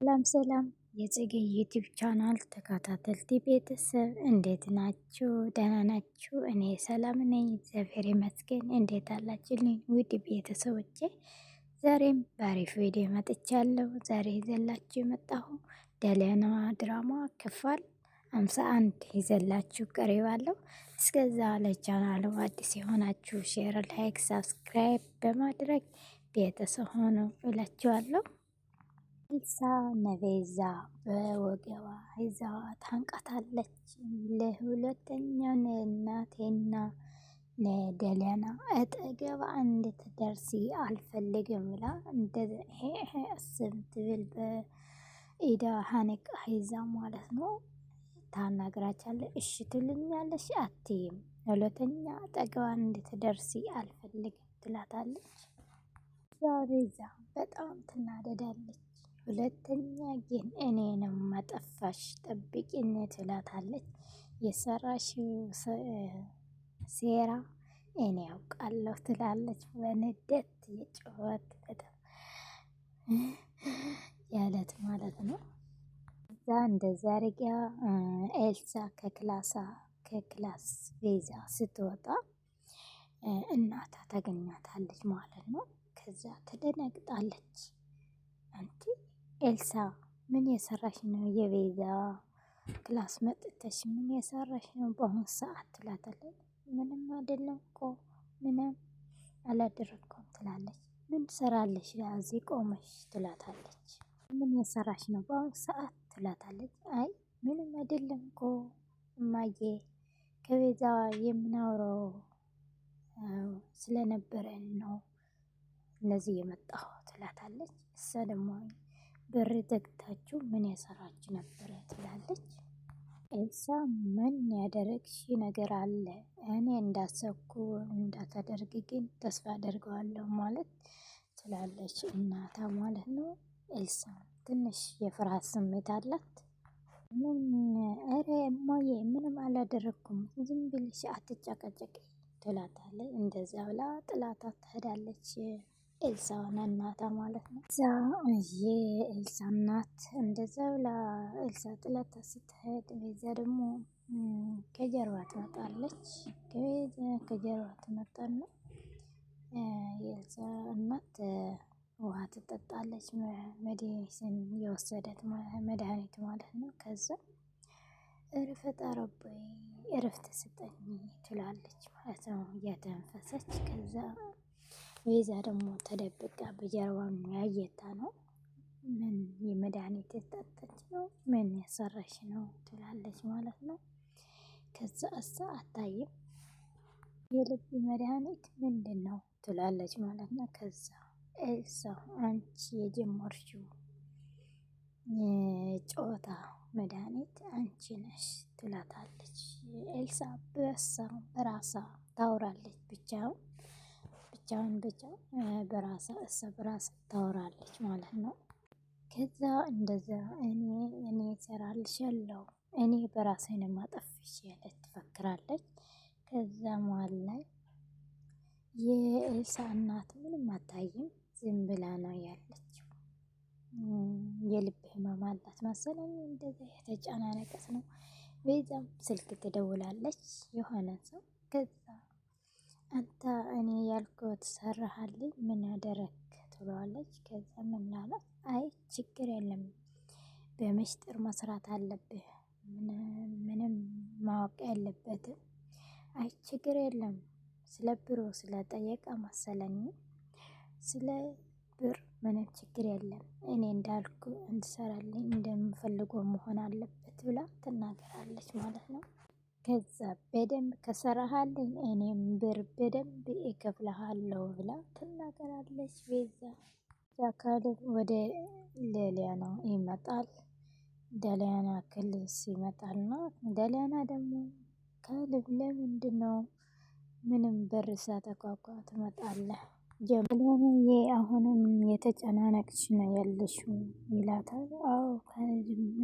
ሰላም ሰላም የጽጌ ዩቲዩብ ቻናል ተከታተልቲ ቤተሰብ እንዴት ናችሁ? ደህና ናችሁ? እኔ ሰላም ነኝ፣ እግዚአብሔር ይመስገን። እንዴት አላችሁልኝ ውድ ቤተሰቦቼ? ዛሬም በአሪፍ ቪዲዮ መጥቻለሁ። ዛሬ ይዘላችሁ የመጣሁ ደሊያና ድራማ ክፍል 51 ይዘላችሁ ቀርባለሁ። እስከዛ ለቻናሉ አዲስ የሆናችሁ ሼር፣ ላይክ፣ ሰብስክራይብ በማድረግ ቤተሰብ ሆኖ እላችኋለሁ። ኤልሳ ነቤዛ በወገቧ ይዛ ታንቃታለች። ለሁለተኛው እናቴና ለደሊያና አጠገቧ እንድትደርሲ አልፈልግም ብላ ይሄ አስብ ትብል በኢዳ ሀነቃ ይዛ ማለት ነው ታናግራቻለች። እሺ ትልኛለሽ አትይም፣ ሁለተኛ አጠገቧ እንድትደርሲ አልፈልግም ትላታለች። ቤዛ በጣም ትናደዳለች። ሁለተኛ ግን እኔንም መጠፋሽ ጠብቂኝ ትላታለች። የሰራሽው ሴራ እኔ ያውቃለሁ ትላለች በንዴት የጨዋት በጣም ያለት ማለት ነው። እዛ እንደዛ አርጋ ኤልሳ ከክላስ ቤዛ ስትወጣ እናታ ታገኛታለች ማለት ነው። ከዛ ትደነግጣለች። አንቲ ኤልሳ ምን የሰራሽ ነው? የቤዛ ክላስ መጥተሽ ምን የሰራሽ ነው በአሁን ሰዓት ትላታለች። ምንም አይደለም እኮ ምንም አላደረኩም ትላለች። ምን ትሰራለሽ እዚህ ቆመሽ ትላታለች። ምን የሰራሽ ነው በአሁን ሰዓት ትላታለች። አይ ምንም አይደለም እኮ እማዬ ከቤዛ የምናውረው ስለነበረን ነው እነዚህ የመጣሁ ትላታለች። እሷ ደግሞ በር ዘግታችሁ ምን የሰራች ነበረ ትላለች። ኤልሳ ምን ያደረግሽ ነገር አለ? እኔ እንዳሰብኩ እንዳታደርግ ግን ተስፋ አደርገዋለሁ ማለት ትላለች እናታ ማለት ነው። ኤልሳ ትንሽ የፍርሃት ስሜት አላት። ምን እረ እማዬ ምንም አላደረኩም ዝም ብለሽ አትጨቀጨቂ ትላታለች። እንደዛ ብላ ጥላታ ትሄዳለች። ኤልሳ እናታ ማለት ነው። እዛ የኤልሳ እናት እንደዛ ብላ ኤልሳ ጥላታ ስትሄድ ቤዛ ደግሞ ከጀርባ ትመጣለች። ከጀርባ ትመጣና የኤልሳ እናት ውሃ ትጠጣለች። ሜዲሲን የወሰደት መድኃኒት ማለት ነው። ከዛ እረፍት አረቦይ እረፍት ስጠኝ ትላለች ማለት ነው እያተነፈሰች። ከዛ ቤዛ ደግሞ ተደብቃ በጀርባም ያየታ ነው። ምን የመድኃኒት የጠጠች ነው? ምን ያሰራሽ ነው ትላለች ማለት ነው። ከዛ እሷ አታይም። የልብ መድኃኒት ምንድን ነው ትላለች ማለት ነው። ከዛ ኤልሳ አንቺ የጀመርሽው ጨዋታ መድኃኒት አንቺ ነሽ ትላታለች። ኤልሳ በራሳ ታወራለች ብቻውን በራሳ በራሳ ታወራለች ማለት ነው። ከዛ እንደዛ እኔ እሰራልሻለሁ እኔ በራሴን ማጠፍሽ ያለች ትፈክራለች። ከዛ መሃል ላይ የኤልሳ እናት ምንም አታይም፣ ዝም ብላ ነው ያለችው። የልብ ህመም አላት መሰለኝ እንደዛ የተጨናነቀች ነው። ቤዛም ስልክ ትደውላለች የሆነ ሰው። ከዛ አንተ እኔ ያልኩት ሰራሃልኝ ምን ያደረክ ትለዋለች። ከዛ ምን አላት? አይ ችግር የለም በምስጢር መስራት አለብህ፣ ምንም ማወቅ ያለበትም። አይ ችግር የለም ስለ ብሩ ስለጠየቀ መሰለኝ ስለ ብር ምንም ችግር የለም እኔ እንዳልኩ እንድሰራልኝ እንደምፈልገው መሆን አለበት ብላ ትናገራለች ማለት ነው። ከዛ በደንብ ከሰራሃልኝ እኔም ብር በደንብ እከፍልሃለሁ ብላ ትናገራለች ቤዛ። ካሌብ ወደ ደሊያና ይመጣል። ደሊያና ክልስ ይመጣልና ደሊያና ደግሞ ካሌብ ለምንድነው ምንም በር ሳታንኳኳ ትመጣለህ? ጀምለንዬ አሁንም የተጨናነቅሽ ነው ያለሽው ይላታል። አዎ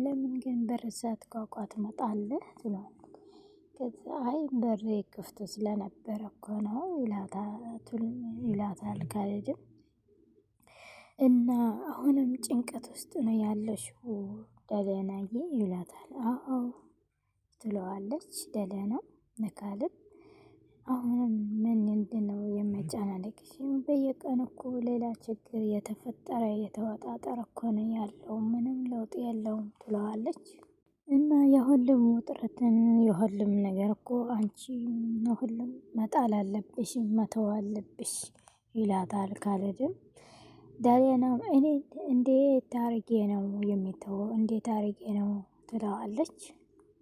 ለምን ግን በር ሳታንኳኳ ትመጣለህ ትለዋለች። ከዛ አይ በሬ ክፍት ስለነበረ እኮ ነው ይላታል ካሌብም። እና አሁንም ጭንቀት ውስጥ ነው ያለሽው ደለናዬ ይላታል። አዎ ትለዋለች ደለና ነካልብ። አሁንም ምንድነው የሚያጨናንቅሽ? በየቀን እኮ ሌላ ችግር የተፈጠረ የተወጣጠረ እኮ ነው ያለው፣ ምንም ለውጥ የለውም ትለዋለች። እና የሁሉም ውጥረትን የሁሉም ነገር እኮ አንቺ ሁሉም መጣል አለብሽ መተው አለብሽ ይላታል ካሌብም። ዳሊያናም እኔ እንዴት አርጌ ነው የሚተወው? እንዴት አርጌ ነው ትለዋለች።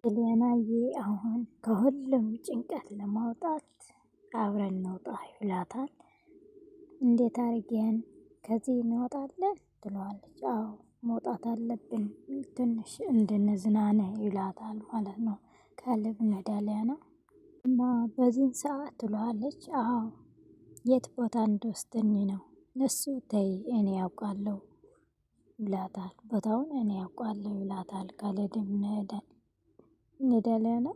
ዳሊያናዬ አሁን ከሁሉም ጭንቀት ለማውጣት አብረን እንውጣ ይላታል። እንዴት አርጌን ከዚህ እንወጣለን ትለዋለች። አዎ መውጣት አለብን ትንሽ እንድንዝናና ይላታል ማለት ነው ካሌብ እና ዳሊያና። እና በዚህን ሰዓት ትለዋለች። አዎ የት ቦታ እንደወስድን ነው እሱ ተይ እኔ ያውቃለሁ ይላታል። ቦታውን እኔ ያውቃለሁ ይላታል ካሌብም ዳሊያና።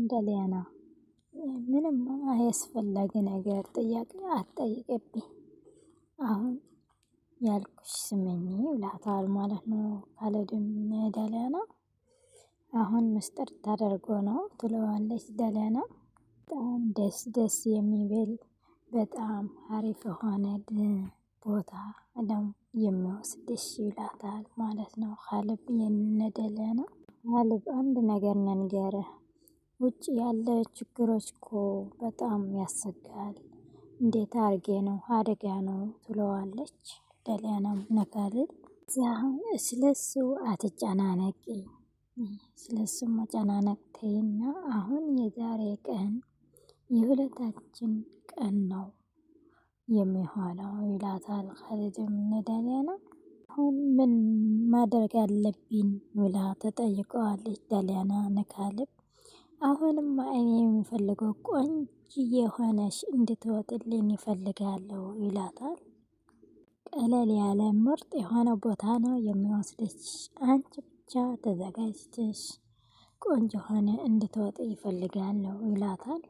ዳሊያና ምንም አያስፈላጊ ነገር ጥያቄ አትጠይቅብኝ፣ አሁን ያልኩሽ ስመኝ ይላታል ማለት ነው ካሌብም ዳሊያና። አሁን ምስጢር ታደርጎ ነው ትለዋለች ዳሊያና። በጣም ደስ የሚብል በጣም አሪፍ የሆነ ቦታ ነው የሚወስድሽ ይላታል ማለት ነው ካሌብ የነዳሊያና። ካሌብ አንድ ነገር ልንገርህ፣ ውጭ ያለ ችግሮች እኮ በጣም ያሰጋል፣ እንዴት አርጌ ነው አደጋ ነው ትለዋለች ዳሊያናም ለካሌብ። ስለሱ አትጨናነቂ፣ ስለሱ መጨናነቅ ተይና አሁን የዛሬ ቀን የሁለታችን ቀን ነው የሚሆነው ይላታል ካሌብም ለዳሊያና። አሁን ምን ማድረግ አለብኝ ብላ ተጠይቀዋለች ዳሊያና ለካሌብ። አሁንማ እኔ የሚፈልገው ቆንጅዬ የሆነሽ እንድትወጥልኝ ይፈልጋለሁ ይላታል። ቀለል ያለ ምርጥ የሆነ ቦታ ነው የሚወስድሽ፣ አንቺ ብቻ ተዘጋጅተሽ ቆንጆ ሆነ እንድትወጥ ይፈልጋለሁ ይላታል።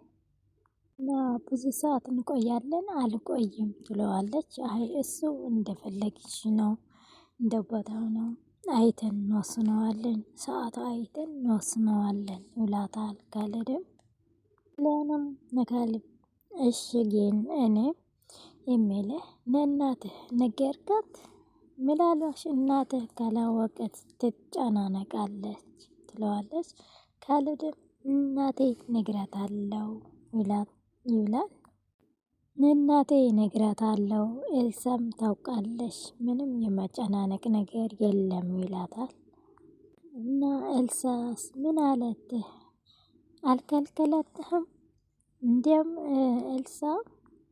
እና ብዙ ሰዓት እንቆያለን? አልቆይም ትለዋለች። አይ እሱ እንደፈለግሽ ነው፣ እንደ ቦታው ነው፣ አይተን እንወስነዋለን፣ ሰዓቱ አይተን እንወስነዋለን ይላታል ካሌብም። ዳሊያናም ለካሌብ እሺ ግን እኔ የሚልህ ለእናትህ ነገርካት? ምናልባሽ እናትህ ካላወቀት ትጨናነቃለች ትለዋለች። ካሌብም እናቴ ነግራታለሁ ይላል። ለእናቴ ነግራታለሁ፣ ኤልሳም ታውቃለች፣ ምንም የመጨናነቅ ነገር የለም ይላታል። እና ኤልሳስ ምን አለትህ? አልከልከለትህም? እንዲያም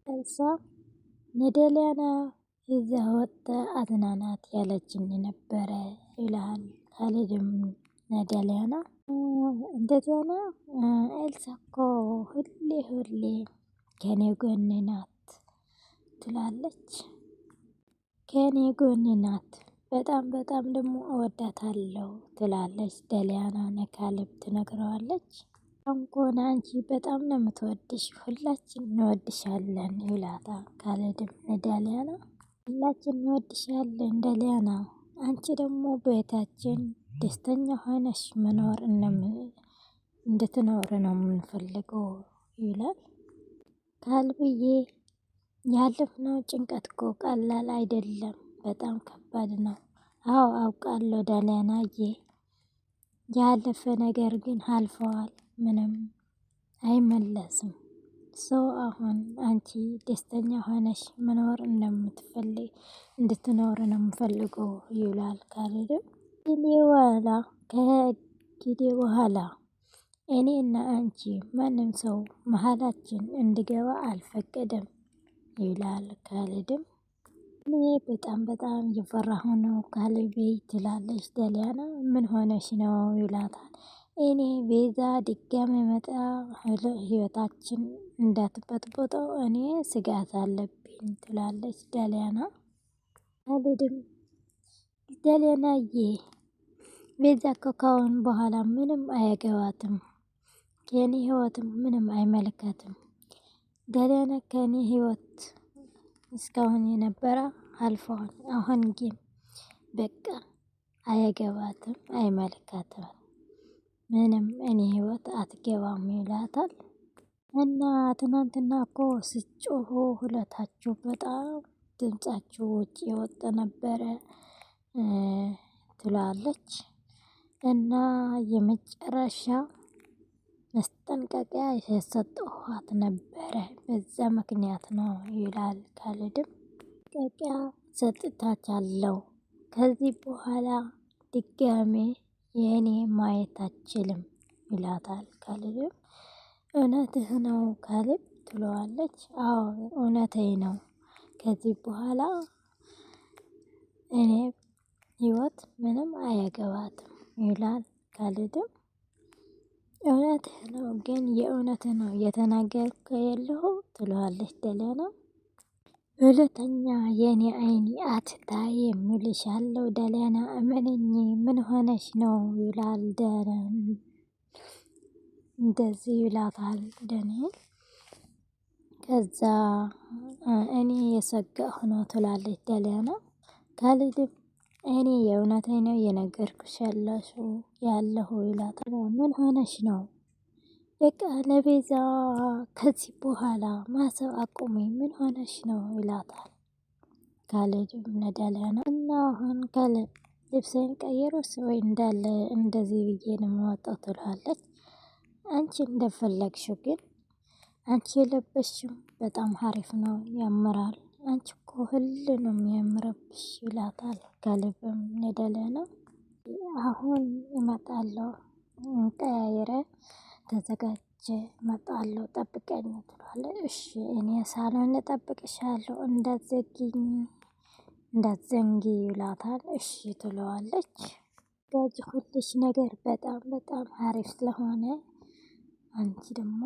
ኤልሳ ለዳሊያና ይዛ ወጥተ አዝናናት ያለችን ነበረ ይላል ካሌብም ለዳሊያና። እንደዛ ነው፣ ኤልሳ እኮ ሁሌ ከኔ ጎን ናት ትላለች። ከኔ ጎን ናት፣ በጣም ደግሞ እወዳታለሁ ትላለች ዳሊያና ለካሌብ ትነግረዋለች። እንኳን አንቺ በጣም ነው የምትወድሽ፣ ሁላችን እንወድሻለን ይላታል ካሌብም ለዳሊያና። ሁላችን እንወድሻለን ዳሊያና፣ አንቺ ደግሞ በቤታችን ደስተኛ ሆነሽ መኖር እንድትኖር ነው የምንፈልገው ይላል። ካሌብዬ ያለፍነው ጭንቀት እኮ ቀላል አይደለም፣ በጣም ከባድ ነው። አዎ አውቃለሁ ዳሊያናዬ፣ ያለፈ ነገር ግን አልፈዋል፣ ምንም አይመለስም። አሁን አንቺ ደስተኛ ሆነሽ መኖር እንድትኖር ነው የምፈልገው ይላል ካሌብም። ከጊዜ በኋላ እኔና አንቺ ማንም ሰው መሀላችን እንዲገባ አልፈቀደም ይላል ካሌብም። እኔ በጣም እየፈራሁ ነው ካሌብ ትላለች ዳሊያና። ምን ሆነሽ ነው ይላታል። እኔ ቤዛ ድጋሚ መጣ ህይወታችን እንዳትበጥበጠው እኔ ስጋት አለብኝ ትላለች ዳሊያና። ካሌብም ዳሊያናዬ ቤዛ እኮ ካሁን በኋላ ምንም አያገባትም፣ ከኔ ህይወትም ምንም አይመለከትም። ዳሊያና ከኔ ህይወት እስካሁን የነበረ አልፈዋል። አሁን ግን በቃ አያገባትም፣ አይመለከትም፣ ምንም እኔ ህይወት አትገባም ይላታል። እና ትናንትና እኮ ስትጮሁ ሁለታችሁ በጣም ድምጻችሁ ውጭ የወጣ ነበረ ትላለች። እና የመጨረሻ መስጠንቀቂያ የሰጠኋት ነበረ በዛ ምክንያት ነው ይላል ካሌድም። መስጠንቀቂያ ሰጥቻታለሁ ከዚህ በኋላ ድጋሜ የኔ ማየት አትችልም ይላታል ካሌድም። እውነትህ ነው ካሌብ ትለዋለች። አዎ እውነቴ ነው፣ ከዚህ በኋላ እኔ ህይወት ምንም አያገባትም ይላል ካሌድም። እውነትህ ነው ግን የእውነትህ ነው የተናገርከ ያለኸው ትለዋለች ደሊያና። ሁለተኛ የኔ አይን አትታይ እምልሻለሁ ደሊያና እመነኝ፣ ምን ሆነሽ ነው ይላል እንደዚህ ይላታል ዳንኤል። ከዛ እኔ የሰጋሁ ነው ትላለች ደሊያና። ካሌድም እኔ የእውነቴ ነው የነገርኩሽ ያለሁ ይላታል። ምን ሆነሽ ነው? በቃ ለቤዛ ከዚህ በኋላ ማሰብ አቁሚ፣ ምን ሆነሽ ነው ይላታል ካሌድም ለደሊያና። እና አሁን ካሌብ ልብሴን ቀይሩስ ወይ እንዳለ እንደዚህ ብዬ ነው የምወጣው ትላለች። አንቺ እንደፈለግሽው፣ ግን አንቺ የለበሽው በጣም ሀሪፍ ነው ያምራል፣ አንቺ እኮ ሁሉ ነው የሚያምርብሽ ይላታል ካሌብም ለደሊያና። አሁን እመጣለሁ ቀያይረ ተዘጋጀ እመጣለሁ ጠብቀኝ ትለዋለች። እሺ እኔ ሳሎን እጠብቅሻለሁ እንዳትዘንጊ ይላታል። እሺ ትለዋለች። ጋጅ ሁልሽ ነገር በጣም በጣም ሀሪፍ ስለሆነ አንቺ ደግሞ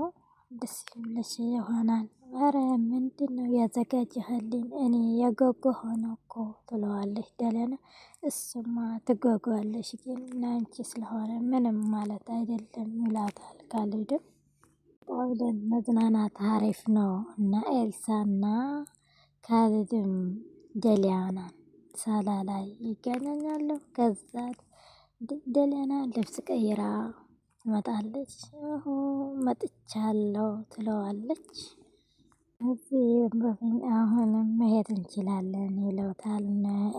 ደስ ይለሽ ይሆናል። ኧረ ምንድነው ያዘጋጀህልኝ? እኔ የጓጓሁ ነው እኮ ትለዋለች ደሊያና። እሱማ ትጓጓለሽ፣ ግን ለአንቺ ስለሆነ ምንም ማለት አይደለም ይላታል ካሌድም። ጣውለን መዝናናት ሀሪፍ ነው እና ኤልሳና ካሌድም ደሊያናን ሳላ ላይ ይገናኛሉ። ከዛ ደሊያና ልብስ ቀይራ ትመጣለች። መጥቻለሁ ትለዋለች። እዚህ አሁንም መሄድ እንችላለን ይለውታል።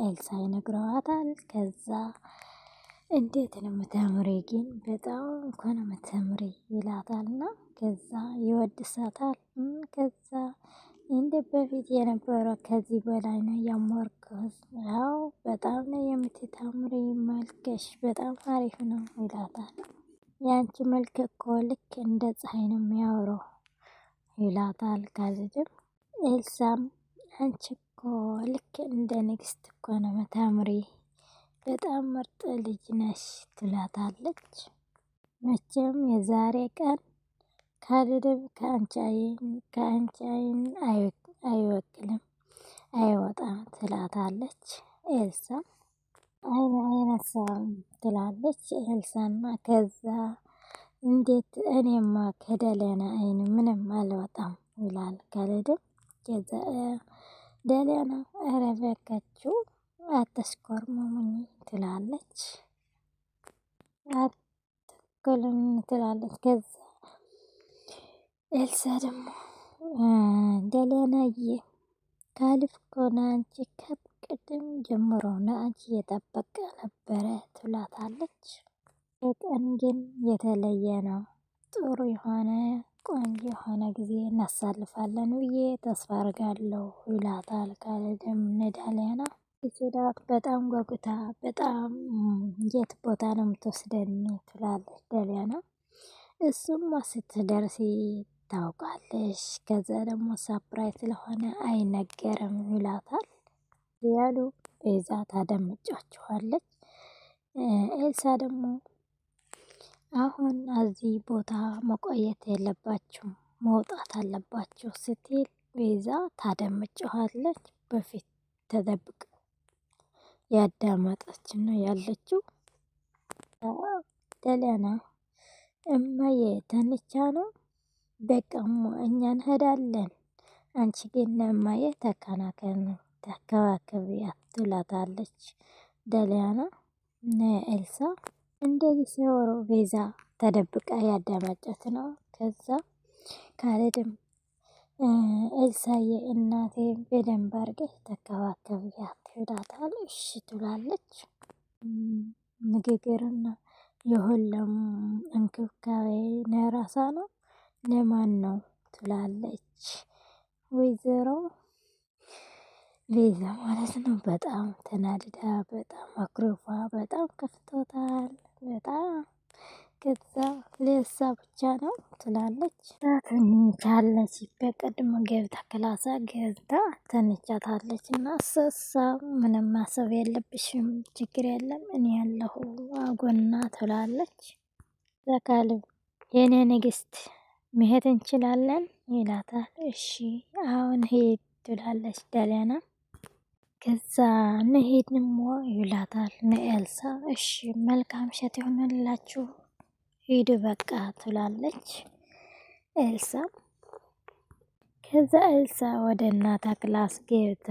ኤልሳ ይነግረዋታል። ከዛ እንዴት ነው የምታምሪ ግን በጣም እኮ ነው የምታምሪ ይላታልና ከዛ ይወድሳታል። ከዛ እንደ በፊት የነበረው ከዚህ በላይ ነው ያማርኩት፣ ያው በጣም ነው የምትታምሪ፣ መልክሽ በጣም አሪፍ ነው ይላታል። ያንቺ መልክ እኮ ልክ እንደ ፀሐይ ነው የሚያወራው ይላታል ካሌድም። ኤልሳም አንቺ እኮ ልክ እንደ ንግስት እኮ ነው የምታምሪ፣ በጣም ምርጥ ልጅ ነሽ ትላታለች። መቼም የዛሬ ቀን ካሌድም ከአንቺ አይን አይወቅልም አይወጣም ትላታለች ኤልሳ። አይነሳም ትላለች ኤልሳና ከዛ እንዴት እኔማ ከደሊያና አይን ምንም አልወጣም ይላል ካሌድም። ከዛ ደሊያና ኧረ በቃችሁ አታስኮርሙኝ ትላለች። አትኩልም ትላለች። ከዛ ኤልሳ ደግሞ ደሊያናዬ ካሌብ እኮ ለአንቺ ከቅድም ጀምሮ ለአንቺ እየጠበቀ ነበረ ትላታለች። የቀን ግን የተለየ ነው፣ ጥሩ የሆነ ቆንጆ የሆነ ጊዜ እናሳልፋለን ብዬ ተስፋ አርጋለሁ ይላታል ካሌድም ለደሊያና። ሲላት በጣም ጓጉታ በጣም የት ቦታ ነው የምትወስደን ትላለች ደሊያና። እሱማ ስትደርሲ ታውቃለሽ፣ ከዛ ደግሞ ሳፕራይዝ ስለሆነ አይነገርም ይላታል ያሉ ቤዛ ታደምጫችኋለች። ኤልሳ ደግሞ አሁን እዚህ ቦታ መቆየት የለባችሁም መውጣት አለባችሁ ስትል ቤዛ ታደምጨዋለች። በፊት ተደብቅ ያዳመጠችን ነው ያለችው። ደሊያና እማዬ ተንቻ ነው በቃ እኛ እንሄዳለን፣ አንቺ ግን ለእማዬ ተከናከን ነው ተከባከቢያት ትላታለች ዳሊያና ኤልሳ። እንደዚህ ሲወሩ ቤዛ ተደብቃ ያዳመጨት ነው። ከዛ ካሌድም ኤልሳዬ እናቴ በደንብ አድርገሽ ተከባከቢያት ይላታል። እሺ ትላለች። ንግግርና የሁሉም እንክብካቤ ለራሷ ነው ለማን ነው ትላለች ወይዘሮ ቤዛ ማለት ነው። በጣም ተናድዳ በጣም አኩርፋ በጣም ከፍቶታል በጣም። ከዛ ለእሷ ብቻ ነው ትላለች። ተኝቻለች በቀድሞ ገብታ ክላሳ ገብታ ተኝቻታለች። እና እሷ ምንም ማሰብ የለብሽም ችግር የለም እኔ ያለሁ አጎና ትላለች። ዘካልብ የኔ ንግስት መሄድ እንችላለን ይላታል። እሺ አሁን ሄድ ትላለች ዳሊያና። ከዛ እንሄድም ይላታል ኤልሳ። እሺ መልካም ምሽት ይሆንላችሁ ሂዱ በቃ ትላለች ኤልሳ። ከዛ ኤልሳ ወደ እናታ ክላስ ገብታ